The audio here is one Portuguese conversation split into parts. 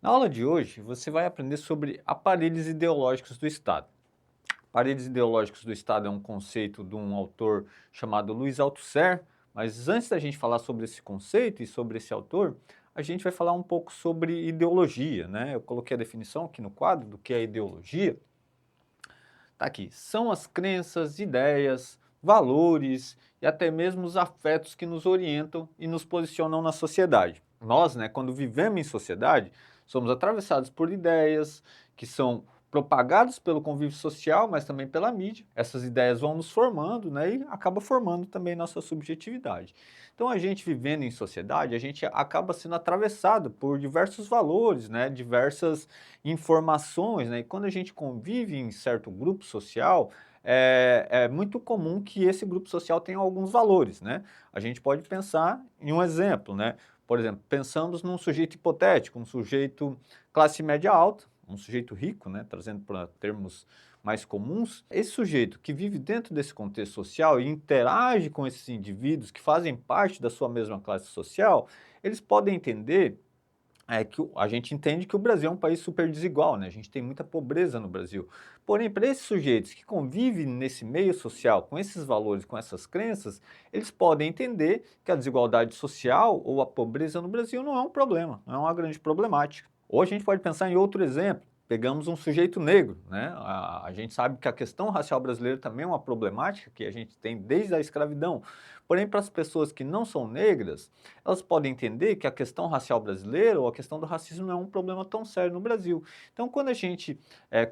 Na aula de hoje, você vai aprender sobre aparelhos ideológicos do Estado. Aparelhos ideológicos do Estado é um conceito de um autor chamado Luiz Althusser, mas antes da gente falar sobre esse conceito e sobre esse autor, a gente vai falar um pouco sobre ideologia, né? Eu coloquei a definição aqui no quadro do que é ideologia. Tá aqui. São as crenças, ideias, valores e até mesmo os afetos que nos orientam e nos posicionam na sociedade. Nós, né, quando vivemos em sociedade, somos atravessados por ideias que são propagadas pelo convívio social, mas também pela mídia. Essas ideias vão nos formando, né, e acaba formando também nossa subjetividade. Então, a gente vivendo em sociedade, a gente acaba sendo atravessado por diversos valores, né, diversas informações, né? E quando a gente convive em certo grupo social, é muito comum que esse grupo social tenha alguns valores, né? A gente pode pensar em um exemplo, né? Por exemplo, pensamos num sujeito hipotético, um sujeito classe média alta, um sujeito rico, né? Trazendo para termos mais comuns. Esse sujeito que vive dentro desse contexto social e interage com esses indivíduos que fazem parte da sua mesma classe social, eles podem entender que a gente entende que o Brasil é um país super desigual, né? A gente tem muita pobreza no Brasil. Porém, para esses sujeitos que convivem nesse meio social, com esses valores, com essas crenças, eles podem entender que a desigualdade social ou a pobreza no Brasil não é um problema, não é uma grande problemática. Ou a gente pode pensar em outro exemplo. Pegamos um sujeito negro, né? A gente sabe que a questão racial brasileira também é uma problemática que a gente tem desde a escravidão. Porém, para as pessoas que não são negras, elas podem entender que a questão racial brasileira ou a questão do racismo não é um problema tão sério no Brasil. Então, quando a gente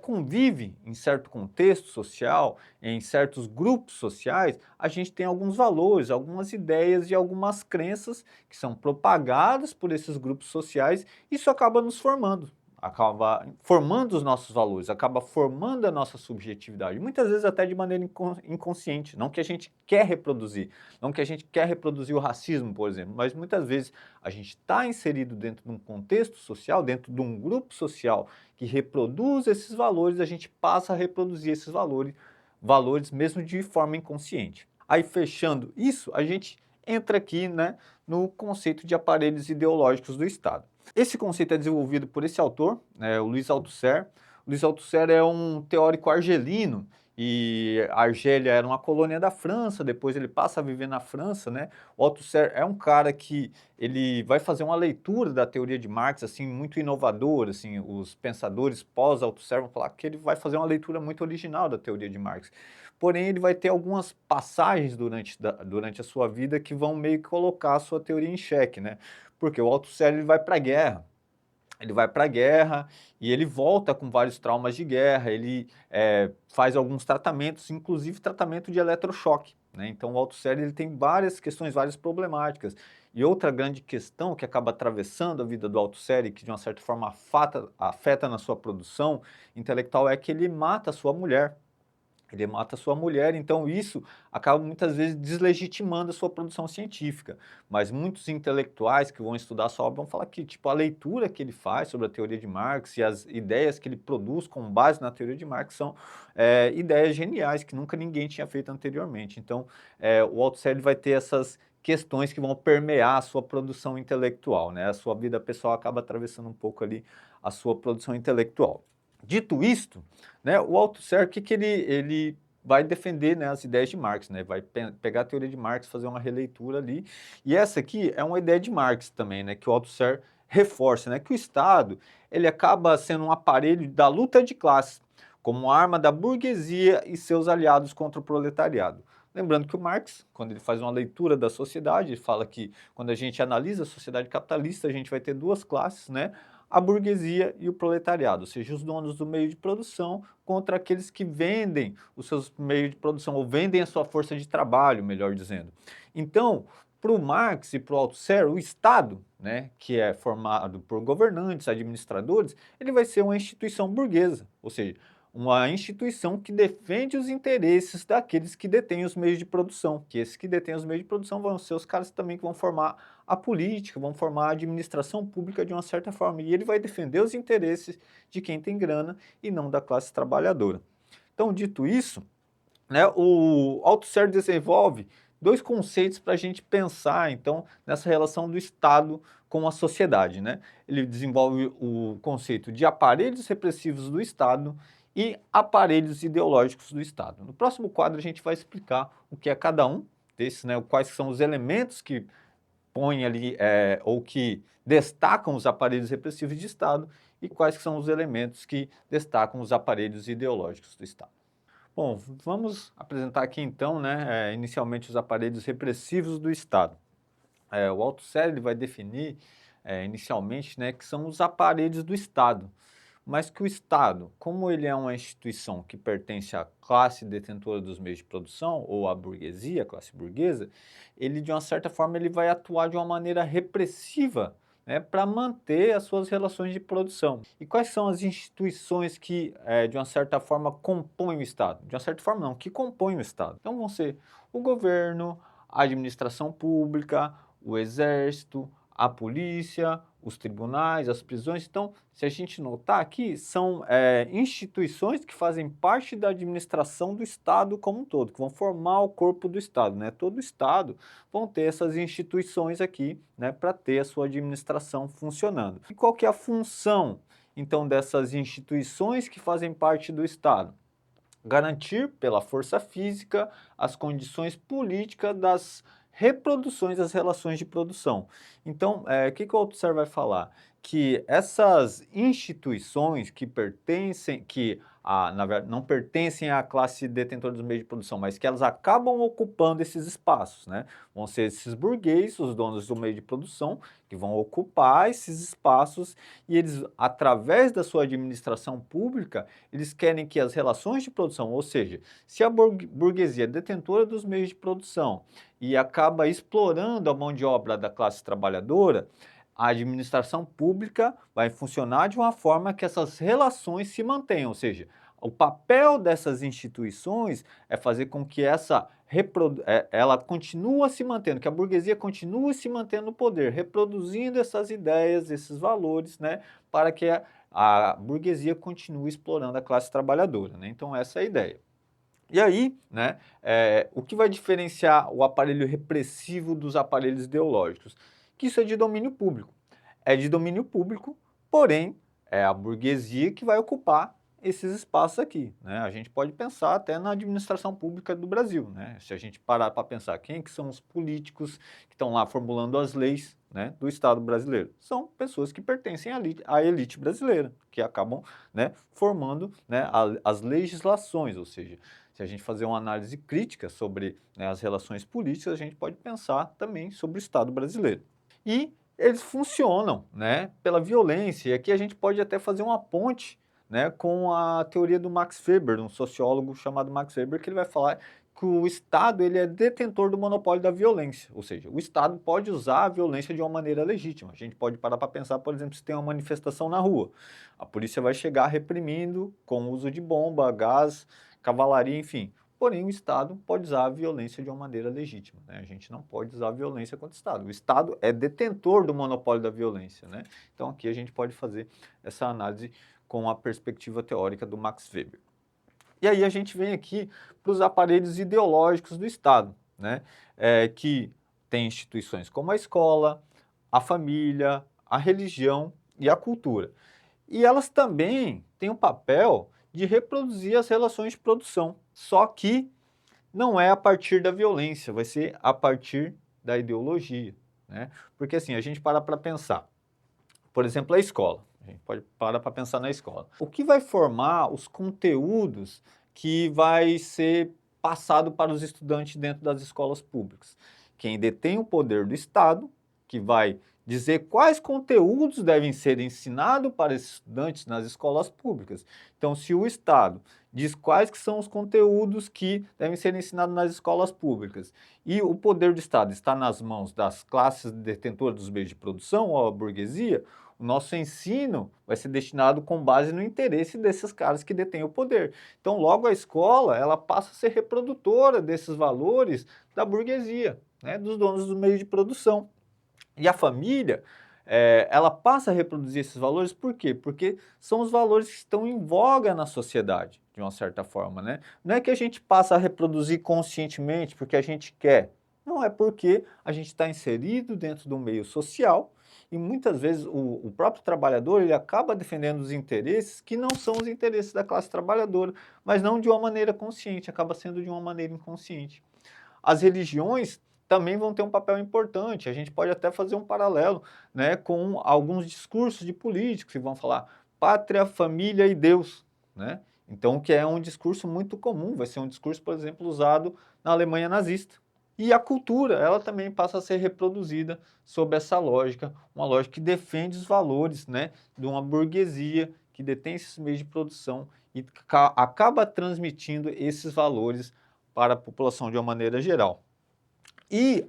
convive em certo contexto social, em certos grupos sociais, a gente tem alguns valores, algumas ideias e algumas crenças que são propagadas por esses grupos sociais, e isso acaba nos formando. Acaba formando os nossos valores, acaba formando a nossa subjetividade, muitas vezes até de maneira inconsciente, não que a gente quer reproduzir, não que a gente quer reproduzir o racismo, por exemplo, mas muitas vezes a gente está inserido dentro de um contexto social, dentro de um grupo social que reproduz esses valores, a gente passa a reproduzir esses valores mesmo de forma inconsciente. Aí, fechando isso, a gente entra aqui, né, no conceito de aparelhos ideológicos do Estado. Esse conceito é desenvolvido por esse autor, o Luiz Althusser. Luiz Althusser é um teórico argelino e a Argélia era uma colônia da França, depois ele passa a viver na França, né? O Althusser é um cara que ele vai fazer uma leitura da teoria de Marx, assim, muito inovadora, assim, os pensadores pós-Althusser vão falar que ele vai fazer uma leitura muito original da teoria de Marx. Porém, ele vai ter algumas passagens durante a sua vida que vão meio que colocar a sua teoria em xeque, né? Porque o Althusser ele vai para a guerra. Ele vai para a guerra e ele volta com vários traumas de guerra, ele faz alguns tratamentos, inclusive tratamento de eletrochoque, né? Então o Althusser ele tem várias questões, várias problemáticas. E outra grande questão que acaba atravessando a vida do Althusser e que de uma certa forma afeta na sua produção intelectual é que ele mata a sua mulher. Ele mata a sua mulher, então isso acaba muitas vezes deslegitimando a sua produção científica. Mas muitos intelectuais que vão estudar a sua obra vão falar que, tipo, a leitura que ele faz sobre a teoria de Marx e as ideias que ele produz com base na teoria de Marx são ideias geniais que nunca ninguém tinha feito anteriormente. Então, o Althusser ele vai ter essas questões que vão permear a sua produção intelectual, né? A sua vida pessoal acaba atravessando um pouco ali a sua produção intelectual. Dito isto, né, o Althusser, o que, que ele vai defender, né, as ideias de Marx, né, vai pegar a teoria de Marx, fazer uma releitura ali, e essa aqui é uma ideia de Marx também, né, que o Althusser reforça, né, que o Estado ele acaba sendo um aparelho da luta de classes, como arma da burguesia e seus aliados contra o proletariado. Lembrando que o Marx, quando ele faz uma leitura da sociedade, ele fala que quando a gente analisa a sociedade capitalista, a gente vai ter duas classes, né? A burguesia e o proletariado, ou seja, os donos do meio de produção contra aqueles que vendem os seus meios de produção, ou vendem a sua força de trabalho, melhor dizendo. Então, para o Marx e para o Althusser, o Estado, né, que é formado por governantes, administradores, ele vai ser uma instituição burguesa, ou seja, uma instituição que defende os interesses daqueles que detêm os meios de produção, que esses que detêm os meios de produção vão ser os caras também que vão formar a política, vão formar a administração pública de uma certa forma, e ele vai defender os interesses de quem tem grana e não da classe trabalhadora. Então, dito isso, né, o Althusser desenvolve dois conceitos para a gente pensar, então, nessa relação do Estado com a sociedade, né? Ele desenvolve o conceito de aparelhos repressivos do Estado e aparelhos ideológicos do Estado. No próximo quadro a gente vai explicar o que é cada um desses, né? Quais são os elementos que põem ali, ou que destacam os aparelhos repressivos de Estado e quais são os elementos que destacam os aparelhos ideológicos do Estado. Bom, vamos apresentar aqui então, né, inicialmente os aparelhos repressivos do Estado. O Althusser ele vai definir inicialmente, né, que são os aparelhos do Estado, mas que o Estado, como ele é uma instituição que pertence à classe detentora dos meios de produção, ou à burguesia, a classe burguesa, ele de uma certa forma ele vai atuar de uma maneira repressiva, né, para manter as suas relações de produção. E quais são as instituições que, de uma certa forma, compõem o Estado? De uma certa forma não, que compõem o Estado. Então vão ser o governo, a administração pública, o exército, a polícia, os tribunais, as prisões. Então, se a gente notar aqui, são instituições que fazem parte da administração do Estado como um todo, que vão formar o corpo do Estado, né? Todo o Estado vão ter essas instituições aqui, né, para ter a sua administração funcionando. E qual que é a função, então, dessas instituições que fazem parte do Estado? Garantir, pela força física, as condições políticas das reproduções das relações de produção. Então, o que o Althusser vai falar? Que essas instituições que pertencem, na verdade, não pertencem à classe detentora dos meios de produção, mas que elas acabam ocupando esses espaços, né? Vão ser esses burgueses, os donos do meio de produção, que vão ocupar esses espaços e eles, através da sua administração pública, eles querem que as relações de produção, ou seja, se a burguesia é detentora dos meios de produção e acaba explorando a mão de obra da classe trabalhadora, a administração pública vai funcionar de uma forma que essas relações se mantenham, ou seja, o papel dessas instituições é fazer com que ela continue se mantendo, que a burguesia continue se mantendo no poder, reproduzindo essas ideias, esses valores, né, para que a burguesia continua explorando a classe trabalhadora, né? Então essa é a ideia. E aí, né, o que vai diferenciar o aparelho repressivo dos aparelhos ideológicos? Que isso é de domínio público. É de domínio público, porém, é a burguesia que vai ocupar esses espaços aqui, né? A gente pode pensar até na administração pública do Brasil, né? Se a gente parar para pensar quem que são os políticos que estão lá formulando as leis, né, do Estado brasileiro, são pessoas que pertencem à elite brasileira, que acabam, né, formando, né, as legislações, ou seja, se a gente fazer uma análise crítica sobre, né, as relações políticas, a gente pode pensar também sobre o Estado brasileiro. E eles funcionam, né, pela violência. E aqui a gente pode até fazer uma ponte, né, com a teoria do Max Weber, um sociólogo chamado Max Weber, que ele vai falar que o Estado ele é detentor do monopólio da violência, ou seja, o Estado pode usar a violência de uma maneira legítima. A gente pode parar para pensar, por exemplo, se tem uma manifestação na rua, a polícia vai chegar reprimindo com o uso de bomba, gás, cavalaria, enfim. Porém, o Estado pode usar a violência de uma maneira legítima, né? A gente não pode usar a violência contra o Estado. O Estado é detentor do monopólio da violência, né? Então, aqui a gente pode fazer essa análise com a perspectiva teórica do Max Weber. E aí a gente vem aqui para os aparelhos ideológicos do Estado, né? Que tem instituições como a escola, a família, a religião e a cultura. E elas também têm o papel de reproduzir as relações de produção, só que não é a partir da violência, vai ser a partir da ideologia, né? Porque assim, a gente para pensar, por exemplo, a escola. A gente pode parar para pensar na escola. O que vai formar os conteúdos que vai ser passado para os estudantes dentro das escolas públicas? Quem detém o poder do Estado, que vai dizer quais conteúdos devem ser ensinados para os estudantes nas escolas públicas. Então, se o Estado diz quais que são os conteúdos que devem ser ensinados nas escolas públicas e o poder do Estado está nas mãos das classes detentoras dos meios de produção ou a burguesia, o nosso ensino vai ser destinado com base no interesse desses caras que detêm o poder. Então, logo a escola, ela passa a ser reprodutora desses valores da burguesia, né, dos donos do meio de produção. E a família, ela passa a reproduzir esses valores, por quê? Porque são os valores que estão em voga na sociedade, de uma certa forma, né? Não é que a gente passa a reproduzir conscientemente porque a gente quer, não, é porque a gente está inserido dentro do meio social e muitas vezes o próprio trabalhador ele acaba defendendo os interesses que não são os interesses da classe trabalhadora, mas não de uma maneira consciente, acaba sendo de uma maneira inconsciente. As religiões também vão ter um papel importante. A gente pode até fazer um paralelo, né, com alguns discursos de políticos que vão falar pátria, família e Deus, né? Então, que é um discurso muito comum, vai ser um discurso, por exemplo, usado na Alemanha nazista. E a cultura, ela também passa a ser reproduzida sob essa lógica, uma lógica que defende os valores, né, de uma burguesia que detém esses meios de produção e acaba transmitindo esses valores para a população de uma maneira geral. E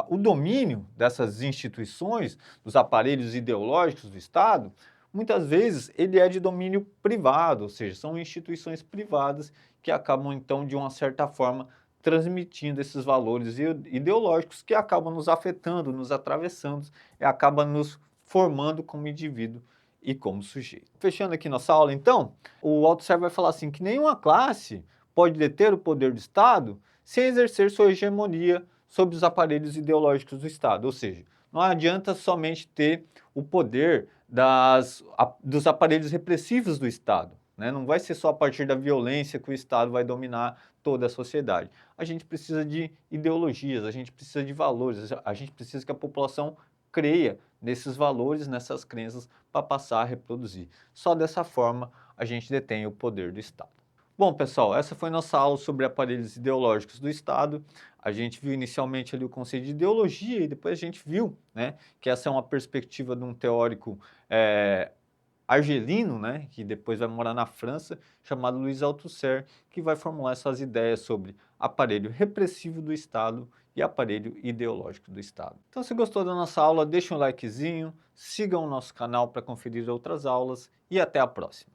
o domínio dessas instituições, dos aparelhos ideológicos do Estado, muitas vezes ele é de domínio privado, ou seja, são instituições privadas que acabam, então, de uma certa forma, transmitindo esses valores ideológicos que acabam nos afetando, nos atravessando e acabam nos formando como indivíduo e como sujeito. Fechando aqui nossa aula, então, o Althusser vai falar assim, que nenhuma classe pode deter o poder do Estado sem exercer sua hegemonia sobre os aparelhos ideológicos do Estado. Ou seja, não adianta somente ter o poder dos aparelhos repressivos do Estado. Né? Não vai ser só a partir da violência que o Estado vai dominar toda a sociedade. A gente precisa de ideologias, a gente precisa de valores, a gente precisa que a população creia nesses valores, nessas crenças, para passar a reproduzir. Só dessa forma a gente detém o poder do Estado. Bom, pessoal, essa foi nossa aula sobre aparelhos ideológicos do Estado. A gente viu inicialmente ali o conceito de ideologia e depois a gente viu, né, que essa é uma perspectiva de um teórico argelino, né, que depois vai morar na França, chamado Louis Althusser, que vai formular essas ideias sobre aparelho repressivo do Estado e aparelho ideológico do Estado. Então, se gostou da nossa aula, deixa um likezinho, sigam o nosso canal para conferir outras aulas e até a próxima.